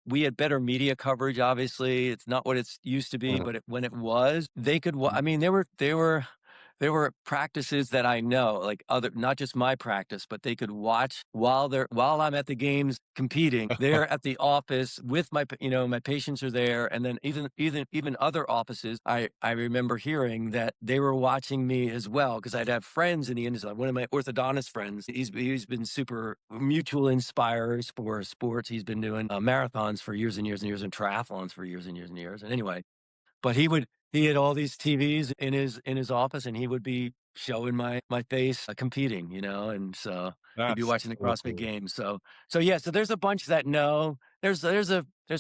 we had better media coverage. Obviously, it's not what it's used to be, Mhm. but when it was, they could. I mean, there were practices that I know, like other, not just my practice, but they could watch while I'm at the games competing. They're at the office with my patients are there, and then even other offices. I remember hearing that they were watching me as well because I'd have friends in the industry. One of my orthodontist friends, he's been super mutual inspirers for sports. He's been doing marathons for years and years and years and triathlons for years and years and years. And anyway, but he had all these TVs in his office, and he would be showing my face, competing, and so he'd be That's watching the so CrossFit cool. Games. So yeah, so there's a bunch that know. There's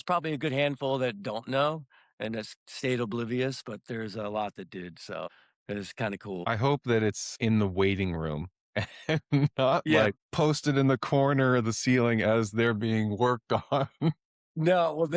probably a good handful that don't know and that stayed oblivious, but there's a lot that did. So it's kind of cool. I hope that it's in the waiting room and not Yeah. like posted in the corner of the ceiling as they're being worked on. No, well,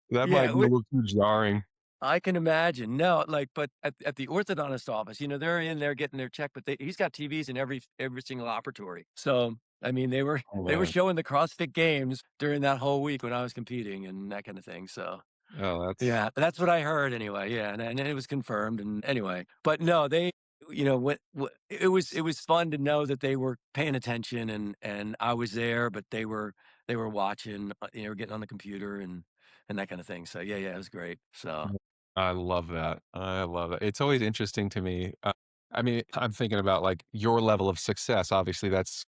That might yeah, be a little too jarring. I can imagine. No, like, but at the orthodontist office, they're in there getting their check, but he's got TVs in every single operatory. So, I mean, Oh, they were man. showing the CrossFit Games during that whole week when I was competing and that kind of thing. So, Oh, that's yeah, that's what I heard anyway. Yeah, and it was confirmed. And anyway, but no, they, it was fun to know that they were paying attention and I was there, but they were watching, they were getting on the computer and that kind of thing. So yeah, yeah, it was great. So I love that. I love it. It's always interesting to me. I mean, I'm thinking about, like, your level of success. Obviously, that's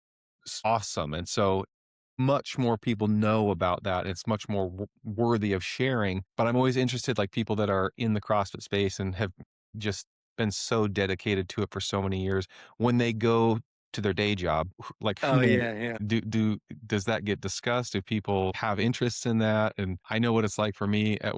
awesome, and so much more people know about that. It's much more worthy of sharing. But I'm always interested, like people that are in the CrossFit space and have just been so dedicated to it for so many years. When they go to their day job, like oh who yeah, yeah. does that get discussed? Do people have interests in that? And I know what it's like for me at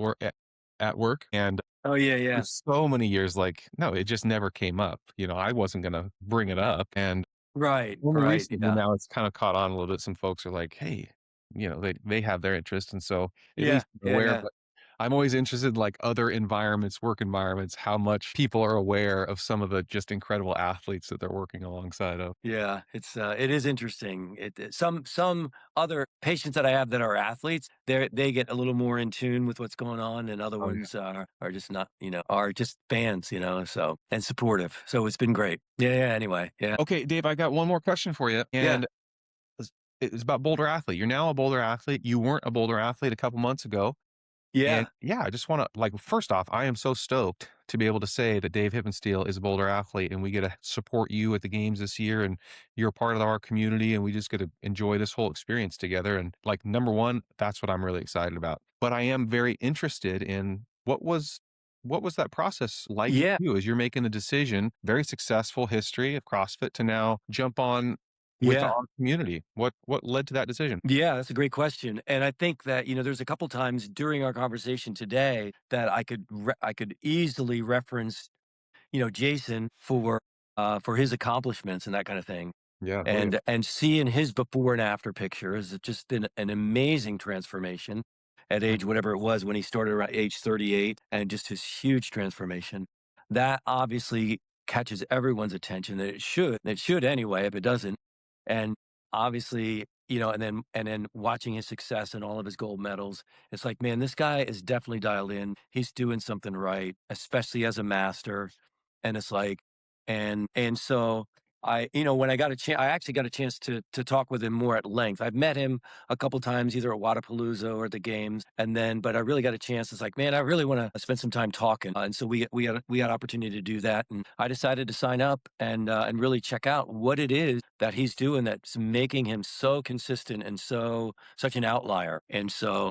work, and Oh yeah, for yeah. so many years, like, no, it just never came up. I wasn't gonna bring it up, and Right, only right. recently Yeah. now it's kinda caught on a little bit. Some folks are like, "Hey," they have their interest, and so at Yeah, least they're yeah, aware, yeah. but I'm always interested in, like, other environments, work environments, how much people are aware of some of the just incredible athletes that they're working alongside of. Yeah, it is interesting. Some other patients that I have that are athletes, they get a little more in tune with what's going on, and other Oh, yeah. ones are just not, are just fans, so and supportive. So it's been great. Yeah, yeah. Anyway, yeah, Okay, Dave, I got one more question for you, yeah, and it's it's about Boulder Athlete. You're now a Boulder Athlete. You weren't a Boulder Athlete a couple months ago. And yeah, yeah, I just wanna, like, first off, I am so stoked to be able to say that Dave Hippenstiel is a Boulder Athlete, and we get to support you at the games this year, and you're a part of our community, and we just get to enjoy this whole experience together. And, like, number 1, that's what I'm really excited about. But I am very interested in what was that process like for yeah, you as you're making the decision, very successful history of CrossFit, to now jump on with yeah. our community? What led to that decision? Yeah, that's a great question, and I think that there's a couple times during our conversation today that I could easily reference Jason for his accomplishments and that kind of thing. Yeah, oh, yeah. And seeing his before and after pictures, it's just been an amazing transformation at age whatever it was when he started around age 38 and just his huge transformation. That obviously catches everyone's attention that it should. It should anyway, if it doesn't. And obviously, and then watching his success and all of his gold medals, it's like, man, this guy is definitely dialed in. He's doing something right, especially as a master. And it's like, and so when I got a chance, I actually got a chance to talk with him more at length. I've met him a couple times, either at Wadapalooza or at the games, but I really got a chance. It's like, man, I really want to spend some time talking, and so we had opportunity to do that, and I decided to sign up and really check out what it is that he's doing that's making him so consistent and such an outlier. And so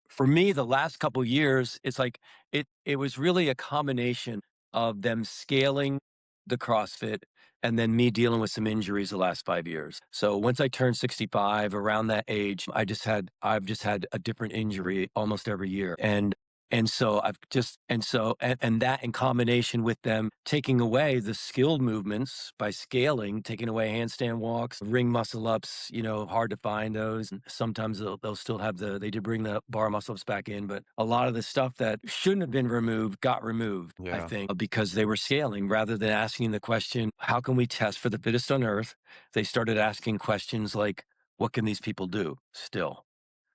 for me, the last couple years, it's like it was really a combination of them scaling the CrossFit and then me dealing with some injuries the last 5 years. So once I turned 65, around that age, I've just had a different injury almost every year. And so I've just and that in combination with them taking away the skilled movements by scaling, taking away handstand walks, ring muscle ups, hard to find those. And sometimes they'll still have they did bring the bar muscle ups back in, but a lot of the stuff that shouldn't have been removed got removed, I Yeah, think, because they were scaling rather than asking the question, how can we test for the fittest on earth? They started asking questions like, what can these people do still?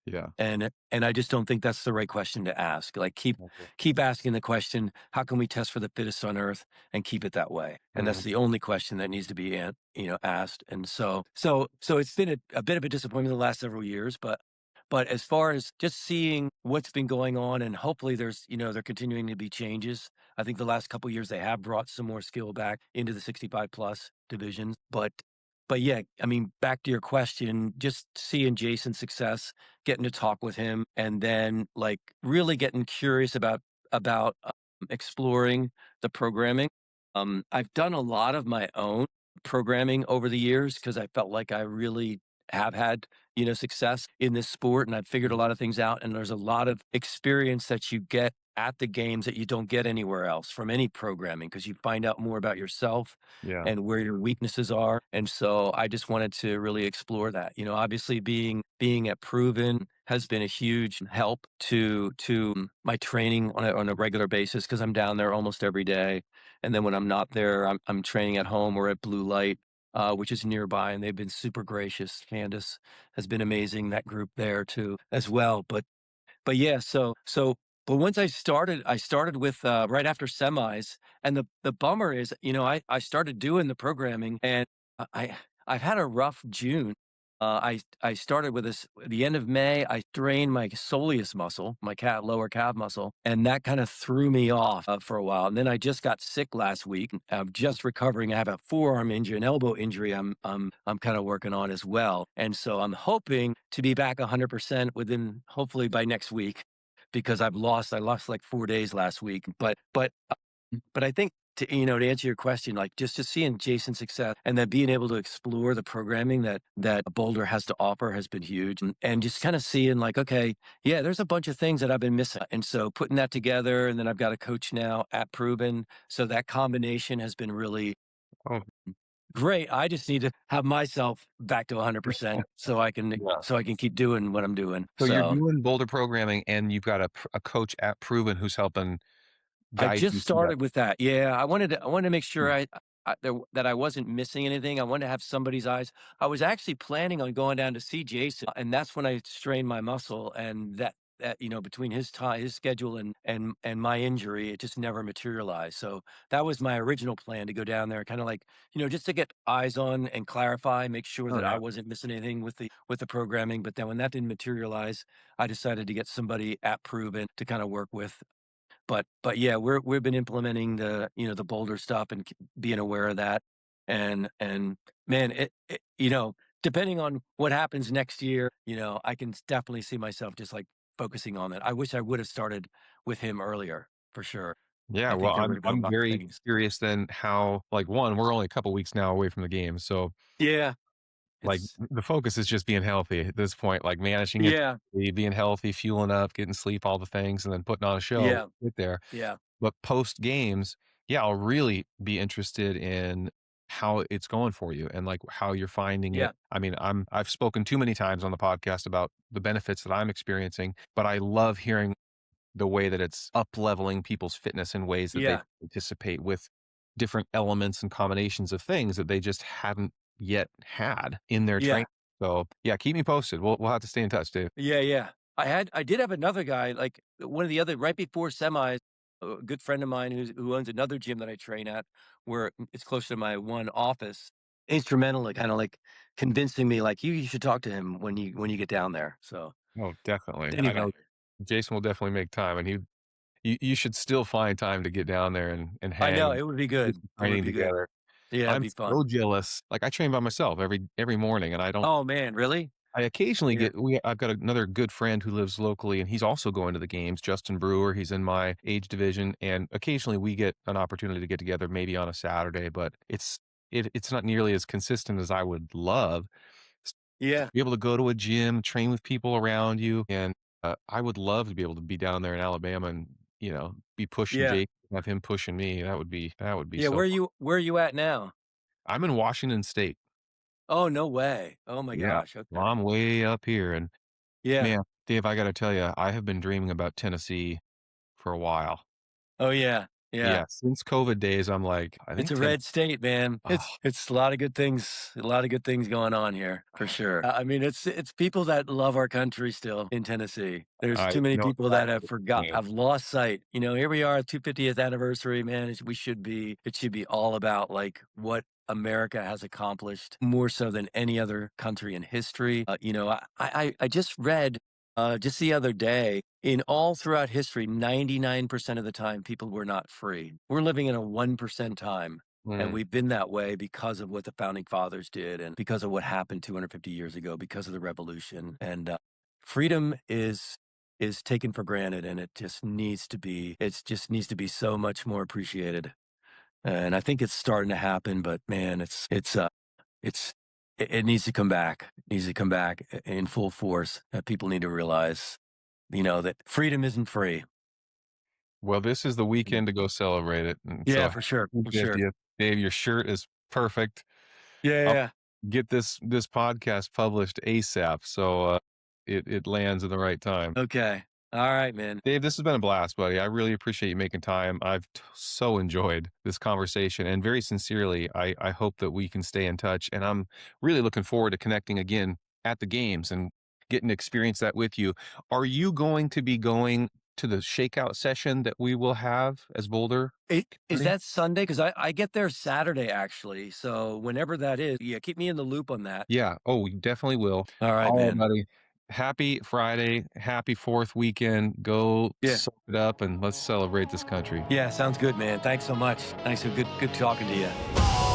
yeah. And I just don't think that's the right question to ask. Like Okay. keep asking the question, how can we test for the fittest on earth and keep it that way? And Mhm. that's the only question that needs to be asked. And so it's been a bit of a disappointment the last several years, but as far as just seeing what's been going on and hopefully there continuing to be changes. I think the last couple years they have brought some more skill back into the 65 plus divisions, but yeah, I mean, back to your question, just seeing Jason's success, getting to talk with him, and then like really getting curious about exploring the programming. I've done a lot of my own programming over the years because I felt like I really have had, success in this sport, and I've figured a lot of things out, and there's a lot of experience that you get at the games that you don't get anywhere else from any programming because you find out more about yourself Yeah. and where your weaknesses are. And so I just wanted to really explore that. Obviously being at Proven has been a huge help to my training on a regular basis because I'm down there almost every day. And then when I'm not there, I'm training at home or at Blue Light, which is nearby, and they've been super gracious. Candace has been amazing, that group there too as well. But yeah, but once I started with, right after semis, and the bummer is, I started doing the programming, and I've had a rough June. I started with this the end of May, I strained my soleus muscle, my lower calf muscle, and that kinda threw me off, for a while, and then I just got sick last week. I'm just recovering. I have a forearm injury, an elbow injury I'm kinda working on as well, and so I'm hoping to be back 100% within hopefully by next week because I lost, like, 4 days last week, but I think to answer your question, like just seeing Jason's success and then being able to explore the programming that Boulder has to offer has been huge. And just kind of seeing like, okay, yeah, there's a bunch of things that I've been missing. And so putting that together, and then I've got a coach now at Proven. So that combination has been really Oh, great. I just need to have myself back to 100% yeah. so I can keep doing what I'm doing. So you're So doing boulder programming and you've got a coach at Proven who's helping I guide just you through that. started with that. Yeah, I wanted to make sure Mm. that I wasn't missing anything. I wanted to have somebody's eyes. I was actually planning on going down to see Jason, and that's when I strained my muscle, and that between his time, his schedule, and my injury, it just never materialized. So that was my original plan to go down there, kind of like just to get eyes on and clarify, make sure Oh, that I yeah. wasn't missing anything with the programming. But then when that didn't materialize, I decided to get somebody at Proven to kind of work with. But yeah, we've been implementing the Boulder stuff and being aware of that. And man, depending on what happens next year, I can definitely see myself just like focusing on that. I wish I would have started with him earlier for sure. Yeah, I well, think there would have been a I'm lot of very things. curious then how like, 1, we're only a couple weeks now away from the game, so, Yeah, like, it's the focus is just being healthy at this point, like, managing it, yeah, being healthy, fueling up, getting sleep, all the things, and then putting on a show, yeah, get there. yeah, But post games, yeah, I'll really be interested in how it's going for you and, like, how you're finding it. yeah, I mean, I've spoken too many times on the podcast about the benefits that I'm experiencing, but I love hearing the way that it's up-leveling people's fitness in ways that they yeah, anticipate with different elements and combinations of things that they just hadn't yet had in their training. yeah. So, yeah, keep me posted. We'll have to stay in touch, Dave. Yeah, yeah. I did have another guy, like, one of the other right before semis, a good friend of mine who owns another gym that I train at, where it's close to my one office, instrumental in kinda, like, convincing me, like, "You should talk to him when you get down there." So, Oh, definitely. I know anyway, Jason will definitely make time, and you should still find time to get down there and I hang know, and it would be do good. some It would training be good. together. Yeah, it'd I'm be fun. so jealous. Like, I train by myself every morning, and Oh, man, really? I occasionally Yeah. I've got another good friend who lives locally, and he's also going to the games, Justin Brewer. He's in my age division, and occasionally we get an opportunity to get together maybe on a Saturday, but it's not nearly as consistent as I would love. To Yeah, be able to go to a gym, train with people around you, and, I would love to be able to be down there in Alabama and, be pushing yeah, Jake, have him pushing me. That would be yeah, so where are you at now? I'm in Washington State. Oh, no way. Oh my Yeah. gosh, Well, okay. I'm way up here, and Yeah. man, Dave, I gotta tell you, I have been dreaming about Tennessee for a while. Oh, yeah, yeah. Yeah, since COVID days, I'm like, I It's think a red state, man. oh, It's a lot of good things going on here for sure. I mean, it's people that love our country still in Tennessee. There's I too many know people that exactly what you're saying. have lost sight. Here we are, 250th anniversary, man. It should be all about like what America has accomplished more so than any other country in history. I just read just the other day, in all throughout history, 99% of the time, people were not free. We're living in a 1% time. And Mm, we've been that way because of what the founding fathers did and because of what happened 250 years ago, because of the revolution. And freedom is taken for granted, and it just needs to be so much more appreciated. And I think it's starting to happen, but man, it's it needs to come back. It needs to come back in full force. People need to realize, that freedom isn't free. Well, this is the weekend to go celebrate it, and Yeah, so for sure, happy for sure. 50th. Dave, your shirt is perfect. Yeah, I'll yeah. get this podcast published ASAP so, it lands in the right time. Okay. All right, man. Dave, this has been a blast, buddy. I really appreciate you making time. I've so enjoyed this conversation, and very sincerely, I hope that we can stay in touch. And I'm really looking forward to connecting again at the games and getting to experience that with you. Are you going to be going to the shakeout session that we will have as Boulder Is community? that Sunday? Because I get there Saturday, actually. So whenever that is, yeah, keep me in the loop on that. Yeah. Oh, we definitely will. All right, All right, man. buddy. Happy Friday. Happy fourth weekend. Go Yeah. soak it up and let's celebrate this country. Yeah, sounds good, man. Thanks so much. Thanks. Good talking to you.